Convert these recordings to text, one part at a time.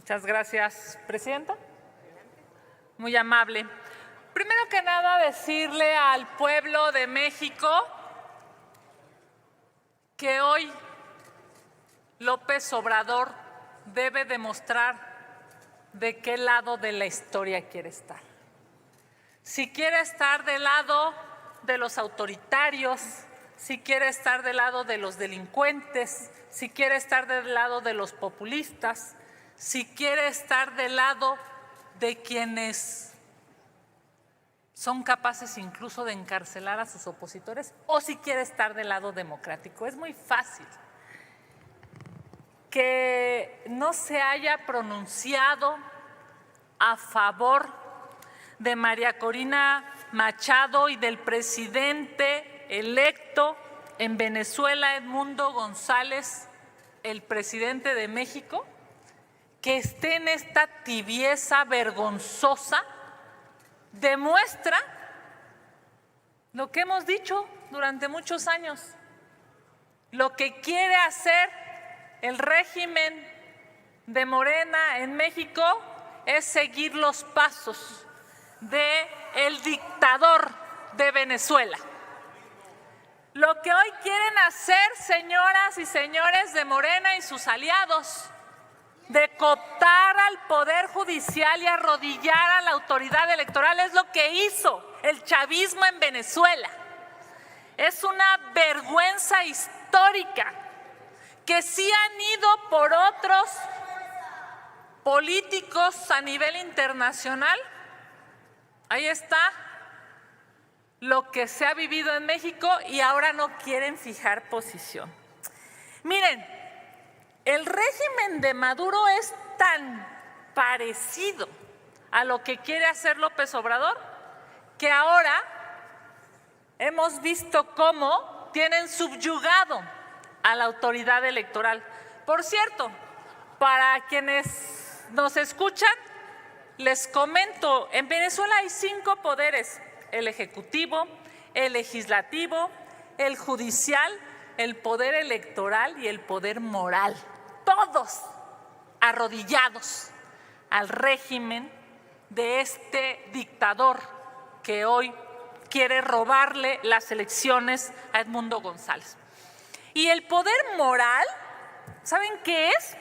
Muchas gracias, Presidenta. Muy amable. Primero que nada, decirle al pueblo de México que hoy López Obrador debe demostrar de qué lado de la historia quiere estar. Si quiere estar del lado de los autoritarios, si quiere estar del lado de los delincuentes, si quiere estar del lado de los populistas, si quiere estar del lado de quienes son capaces incluso de encarcelar a sus opositores, o si quiere estar del lado democrático. Es muy fácil que no se haya pronunciado a favor de María Corina Machado y del presidente electo en Venezuela, Edmundo González, el presidente de México, que esté en esta tibieza vergonzosa, demuestra lo que hemos dicho durante muchos años. Lo que quiere hacer el régimen de Morena en México es seguir los pasos del dictador de Venezuela. Lo que hoy quieren hacer, señoras y señores de Morena y sus aliados, de cooptar al Poder Judicial y arrodillar a la autoridad electoral, es lo que hizo el chavismo en Venezuela. Es una vergüenza histórica que sí han ido por otros políticos a nivel internacional. Ahí está lo que se ha vivido en México y ahora no quieren fijar posición. Miren, el régimen de Maduro es tan parecido a lo que quiere hacer López Obrador que ahora hemos visto cómo tienen subyugado a la autoridad electoral. Por cierto, para quienes nos escuchan, les comento, en Venezuela hay 5 poderes: el ejecutivo, el legislativo, el judicial, el poder electoral y el poder moral. Todos arrodillados al régimen de este dictador que hoy quiere robarle las elecciones a Edmundo González. Y el poder moral, ¿saben qué es?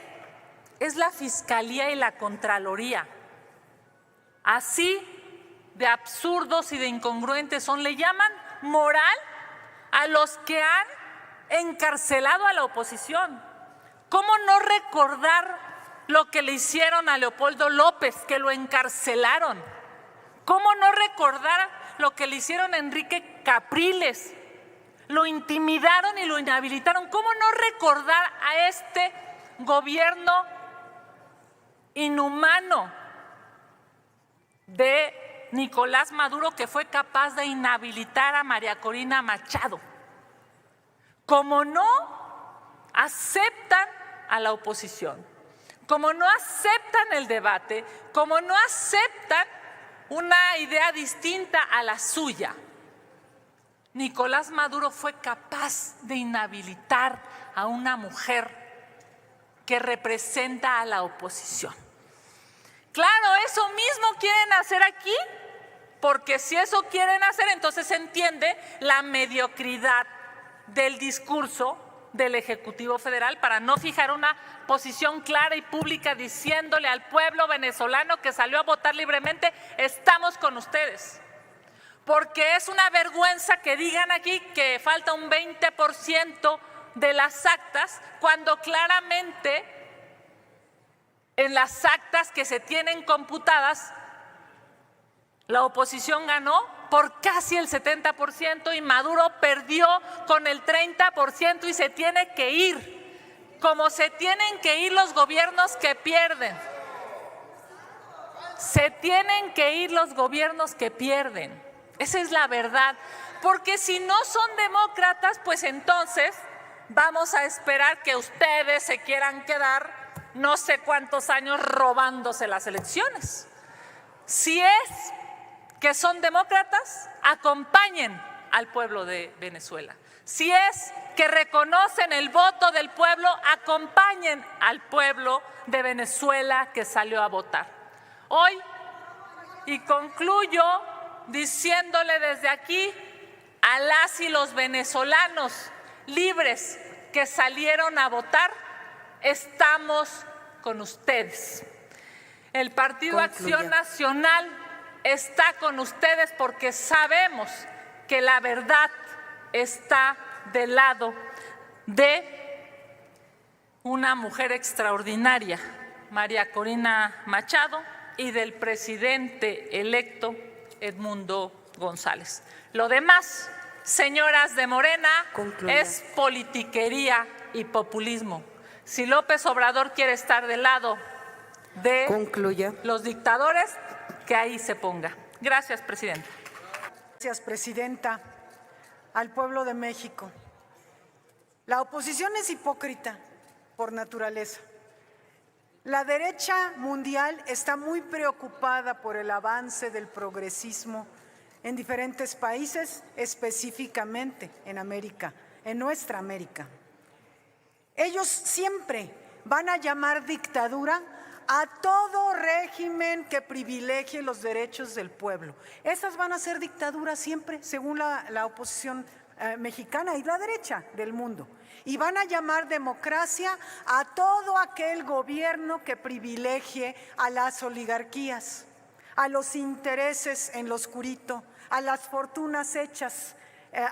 Es la Fiscalía y la Contraloría. Así de absurdos y de incongruentes son. Le llaman moral a los que han encarcelado a la oposición. ¿Cómo no recordar lo que le hicieron a Leopoldo López, que lo encarcelaron? ¿Cómo no recordar lo que le hicieron a Enrique Capriles? Lo intimidaron y lo inhabilitaron. ¿Cómo no recordar a este gobierno inhumano de Nicolás Maduro, que fue capaz de inhabilitar a María Corina Machado? Como no aceptan a la oposición, como no aceptan el debate, como no aceptan una idea distinta a la suya, Nicolás Maduro fue capaz de inhabilitar a una mujer que representa a la oposición. Claro, eso mismo quieren hacer aquí, porque si eso quieren hacer, entonces se entiende la mediocridad del discurso del Ejecutivo Federal para no fijar una posición clara y pública diciéndole al pueblo venezolano que salió a votar libremente: estamos con ustedes. Porque es una vergüenza que digan aquí que falta un 20% de las actas, cuando claramente en las actas que se tienen computadas la oposición ganó por casi el 70% y Maduro perdió con el 30% y se tiene que ir, como se tienen que ir los gobiernos que pierden. Se tienen que ir los gobiernos que pierden. Esa es la verdad. Porque si no son demócratas, pues entonces vamos a esperar que ustedes se quieran quedar no sé cuántos años robándose las elecciones. Si es que son demócratas, acompañen al pueblo de Venezuela. Si es que reconocen el voto del pueblo, acompañen al pueblo de Venezuela que salió a votar. Hoy, y concluyo diciéndole desde aquí a las y los venezolanos libres que salieron a votar, estamos con ustedes. El Partido Acción Nacional está con ustedes porque sabemos que la verdad está del lado de una mujer extraordinaria, María Corina Machado, y del presidente electo Edmundo González. Lo demás, señoras de Morena, es politiquería y populismo. Si López Obrador quiere estar del lado de los dictadores, que ahí se ponga. Gracias, presidenta. Gracias, presidenta. Al pueblo de México. La oposición es hipócrita por naturaleza. La derecha mundial está muy preocupada por el avance del progresismo en diferentes países, específicamente en América, en nuestra América. Ellos siempre van a llamar dictadura a todo régimen que privilegie los derechos del pueblo. Esas van a ser dictaduras siempre, según la oposición mexicana y la derecha del mundo. Y van a llamar democracia a todo aquel gobierno que privilegie a las oligarquías, a los intereses en lo oscurito, a las fortunas hechas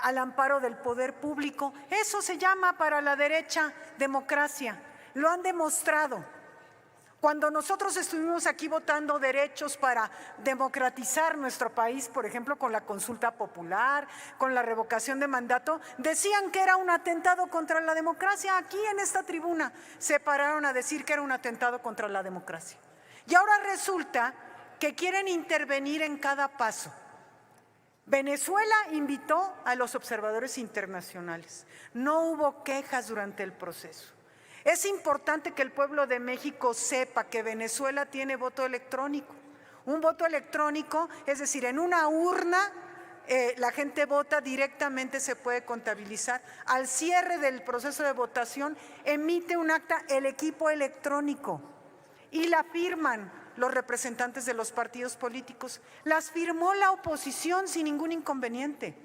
al amparo del poder público. Eso se llama para la derecha democracia. Lo han demostrado. Cuando nosotros estuvimos aquí votando derechos para democratizar nuestro país, por ejemplo, con la consulta popular, con la revocación de mandato, decían que era un atentado contra la democracia. Aquí en esta tribuna se pararon a decir que era un atentado contra la democracia. Y ahora resulta que quieren intervenir en cada paso. Venezuela invitó a los observadores internacionales. No hubo quejas durante el proceso. Es importante que el pueblo de México sepa que Venezuela tiene voto electrónico. Un voto electrónico, es decir, en una urna la gente vota directamente, se puede contabilizar. Al cierre del proceso de votación emite un acta el equipo electrónico y la firman los representantes de los partidos políticos. Las firmó la oposición sin ningún inconveniente.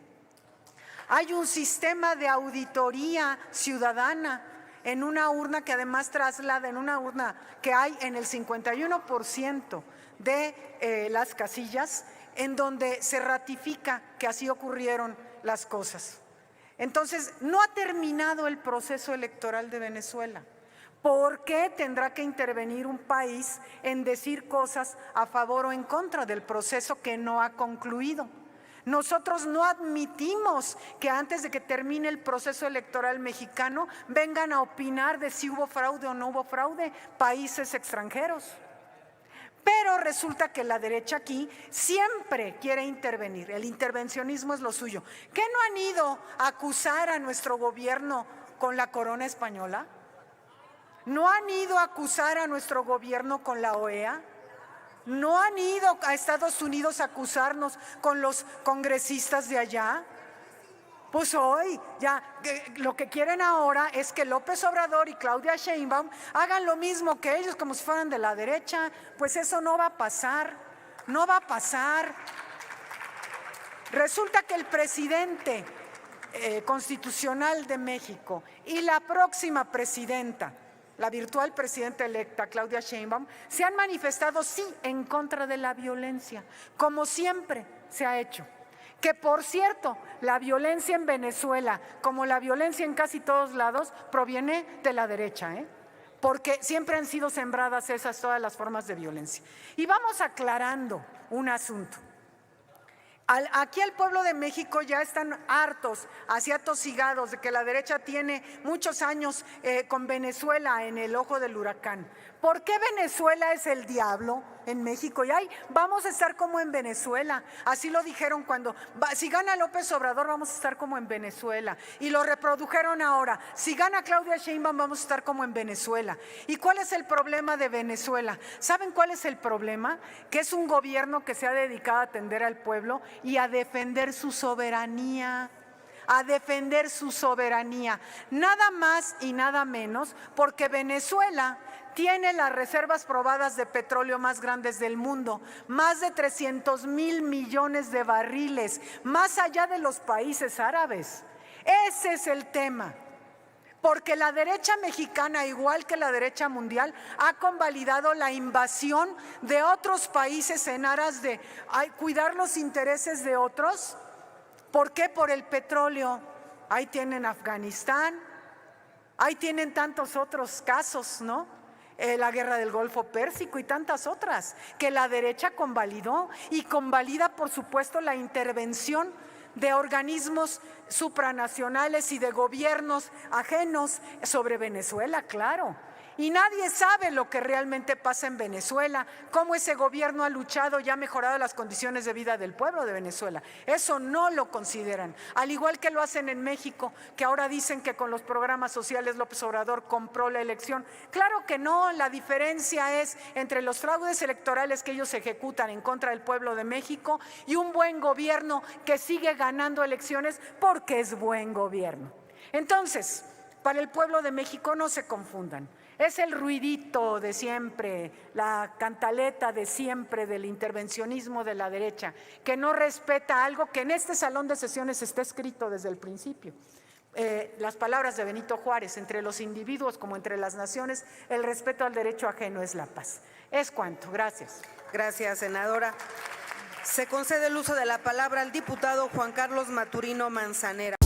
Hay un sistema de auditoría ciudadana en una urna que además traslada, en una urna que hay en el 51% de las casillas, en donde se ratifica que así ocurrieron las cosas. Entonces, no ha terminado el proceso electoral de Venezuela. ¿Por qué tendrá que intervenir un país en decir cosas a favor o en contra del proceso que no ha concluido? Nosotros no admitimos que antes de que termine el proceso electoral mexicano vengan a opinar de si hubo fraude o no hubo fraude países extranjeros. Pero resulta que la derecha aquí siempre quiere intervenir. El intervencionismo es lo suyo. ¿Qué no han ido a acusar a nuestro gobierno con la corona española? ¿No han ido a acusar a nuestro gobierno con la OEA? ¿No han ido a Estados Unidos a acusarnos con los congresistas de allá? Pues hoy ya lo que quieren ahora es que López Obrador y Claudia Sheinbaum hagan lo mismo que ellos, como si fueran de la derecha. Pues eso no va a pasar, no va a pasar. Resulta que el presidente constitucional de México y la próxima presidenta, la virtual presidenta electa, Claudia Sheinbaum, se han manifestado sí en contra de la violencia, como siempre se ha hecho. Que por cierto, la violencia en Venezuela, como la violencia en casi todos lados, proviene de la derecha, porque siempre han sido sembradas todas las formas de violencia. Y vamos aclarando un asunto. Aquí el pueblo de México ya están hartos, así atosigados de que la derecha tiene muchos años con Venezuela en el ojo del huracán. ¿Por qué Venezuela es el diablo en México? Y ay, vamos a estar como en Venezuela. Así lo dijeron cuando, si gana López Obrador vamos a estar como en Venezuela. Y lo reprodujeron ahora. Si gana Claudia Sheinbaum vamos a estar como en Venezuela. ¿Y cuál es el problema de Venezuela? ¿Saben cuál es el problema? Que es un gobierno que se ha dedicado a atender al pueblo y a defender su soberanía. a defender su soberanía, nada más y nada menos porque Venezuela tiene las reservas probadas de petróleo más grandes del mundo, más de 300,000 millones de barriles, más allá de los países árabes. Ese es el tema. Porque la derecha mexicana, igual que la derecha mundial, ha convalidado la invasión de otros países en aras de cuidar los intereses de otros. ¿Por qué? Por el petróleo. Ahí tienen Afganistán, ahí tienen tantos otros casos, ¿no? La guerra del Golfo Pérsico y tantas otras que la derecha convalidó y convalida, por supuesto, la intervención de organismos supranacionales y de gobiernos ajenos sobre Venezuela, claro. Y nadie sabe lo que realmente pasa en Venezuela, cómo ese gobierno ha luchado y ha mejorado las condiciones de vida del pueblo de Venezuela. Eso no lo consideran, al igual que lo hacen en México, que ahora dicen que con los programas sociales López Obrador compró la elección. Claro que no, la diferencia es entre los fraudes electorales que ellos ejecutan en contra del pueblo de México y un buen gobierno que sigue ganando elecciones porque es buen gobierno. Entonces, para el pueblo de México no se confundan. Es el ruidito de siempre, la cantaleta de siempre del intervencionismo de la derecha, que no respeta algo que en este salón de sesiones está escrito desde el principio. Las palabras de Benito Juárez: entre los individuos como entre las naciones, el respeto al derecho ajeno es la paz. Es cuanto. Gracias. Gracias, senadora. Se concede el uso de la palabra al diputado Juan Carlos Maturino Manzanera.